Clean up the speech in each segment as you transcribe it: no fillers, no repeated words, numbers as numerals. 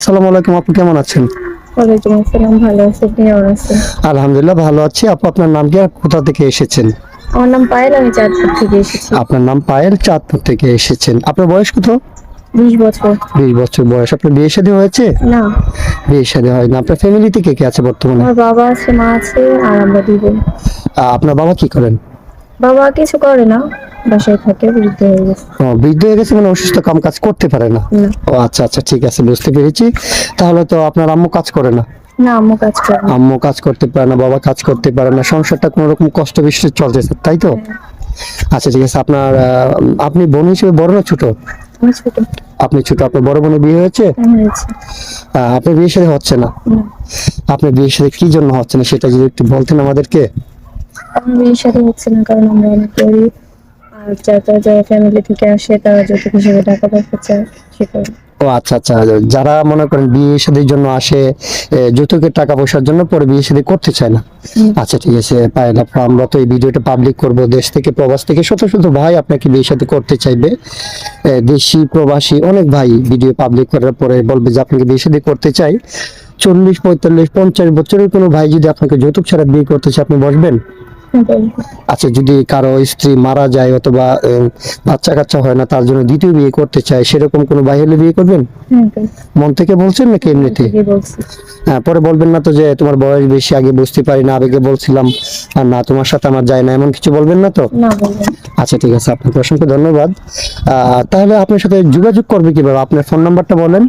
আসসালামু আলাইকুম, আপু কেমন আছেন? ওয়ালাইকুম আসসালাম, ভালো আছি। আপনি কেমন আছেন? আলহামদুলিল্লাহ ভালো আছি। আপু আপনার নাম কি আর কোথা থেকে এসেছেন? আমার নাম পায়েল, আমি চাঁদপুর থেকে এসেছি। আপনার নাম পায়েল, চাঁদপুর থেকে এসেছেন। আপনার বয়স কত? 20 বছর। 20 বছর বয়স। আপনার বিয়ে শাদী হয়েছে? না, বিয়ে শাদী হয় না। আপনার ফ্যামিলিতে কে কে আছে বর্তমানে? আমার বাবা আছে, মা আছে, আর আমরা 2 বোন। আপনার বাবা কি করেন? বাবা কিছু করে না, বাসায় থাকে, বৃদ্ধ হয়ে গেছে। ও, বৃদ্ধ হয়ে গেছে মানে অসুস্থ, কাম কাজ করতে পারে না। না, ও আচ্ছা আচ্ছা, ঠিক আছে, বুঝতে পেরেছি। তাহলে তো আপনার আম্মু কাজ করে না? না আম্মু কাজ করে না। আম্মু কাজ করতে পারে না, বাবা কাজ করতে পারে না, সংসারটা কোনো রকম কষ্ট বেশি চলতেছে, তাই তো? আচ্ছা ঠিক আছে। আপনার আপনি বোন হিসেবে বড় না ছোট? আমি ছোট। আপনি ছোট। আপনার বড় বোনের বিয়ে হয়েছে? হয়েছে। আপনার বিয়ে সাথে হচ্ছে না? না, আপনার বিয়ের সাথে কি জন্য হচ্ছে না সেটা যদি একটু বলতেন আমাদেরকে। আমার বিয়ের সাথে হচ্ছে না কারণ আমরা অনেক গরিব, আর যারা ফ্যামিলি থেকে আসে তারা যৌতুক হিসেবে টাকা পয়সা চায়, সেটা। ও আচ্ছা আচ্ছা, যারা মনে করেন বিয়ে শাদীর জন্য আসে যৌতুকের টাকা পয়সার জন্য, পরে বিয়ে শাদী করতে চায় না। আচ্ছা ঠিক আছে পায়েল আপু, আমরা তো এই ভিডিওটা পাবলিক করব, দেশ থেকে প্রবাস থেকে শত শত ভাই আপনাকে বিয়ে শাদী করতে চাইবে। দেশি প্রবাসী অনেক ভাই ভিডিও পাবলিক করার পরে বলবে যে আপনাকে বিয়ে শাদী করতে চাই। 40, 45, 50 বছরের কোনো ভাই যদি আপনাকে যৌতুক ছাড়া বিয়ে করতে চায়, আপনি বসবেন? আচ্ছা, যদি কারো স্ত্রী মারা যায় অথবা বাচ্চা কাচ্চা হয় না, তার জন্য দ্বিতীয় বিয়ে করতে চায়, সেরকম কোনো ভাই হলে বিয়ে করবেন? মন থেকে বলছেন নাকি এমনিতে? হ্যাঁ, পরে বলবেন না তো যে তোমার বয়স বেশি, আগে বুঝতে পারি না, আবেগে বলছিলাম, আর না তোমার সাথে আমার যায় না, এমন কিছু বলবেন না তো? না, বলবেন। আচ্ছা ঠিক আছে, আপনাকে অসংখ্য ধন্যবাদ। তাহলে আপনার সাথে যোগাযোগ করবে কিভাবে? আপনার ফোন নাম্বারটা বলেন।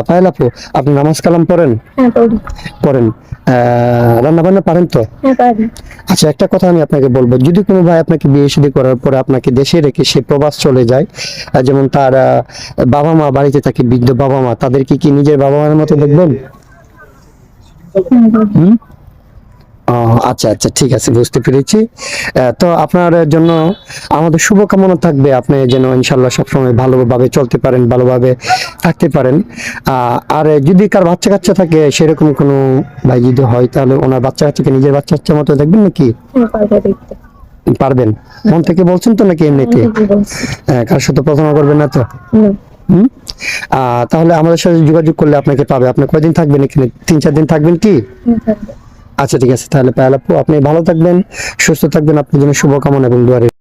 পায়েল আপু, আপনি নামাজ কালাম পড়েন? হ্যাঁ, পড়ি। পড়েন। রান্না বান্না পারেন তো? হ্যাঁ, পারি। আচ্ছা, একটা কথা আমি আপনাকে বলবো, যদি কোনো ভাই আপনাকে বিয়ে শাদী করার পরে আপনাকে দেশে রেখে সে প্রবাস চলে যায়, যেমন তার বাবা মা বাড়িতে থাকে, বৃদ্ধ বাবা মা, তাদেরকে কি নিজের বাবা মার মতো দেখবেন? হুম। আচ্ছা আচ্ছা, ঠিক আছে, বুঝতে পেরেছি। তো আপনার জন্য আমাদের শুভকামনা থাকবে, আপনি যেন ইনশাল্লাহ সবসময় ভালোভাবে চলতে পারেন, ভালোভাবে থাকতে পারেন। আর যদি কার বাচ্চা কাচ্চা থাকে, সেরকম কোনো ভাই যদি হয়, তাহলে ওনার বাচ্চা কাচ্চাকে নিজের বাচ্চা কাচ্চার মতো দেখবেন নাকি? হ্যাঁ, পারবো দেখতে। পারবেন? মন থেকে বলছেন তো নাকি এমনিতে? ঠিকই বলছি। কার সাথে প্রতারণা করবেন না তো? না। হুম। তাহলে আমাদের সাথে যোগাযোগ করলে আপনাকে পাবে। আপনি কয়দিন থাকবেন এখানে? 3-4 দিন থাকবেন কি? হ্যাঁ, থাকবো। আচ্ছা ঠিক আছে, তাহলে পায়েল আপু আপনি ভালো থাকবেন, সুস্থ থাকবেন, আপনার জন্য শুভকামনা এবং দোয়া রইল।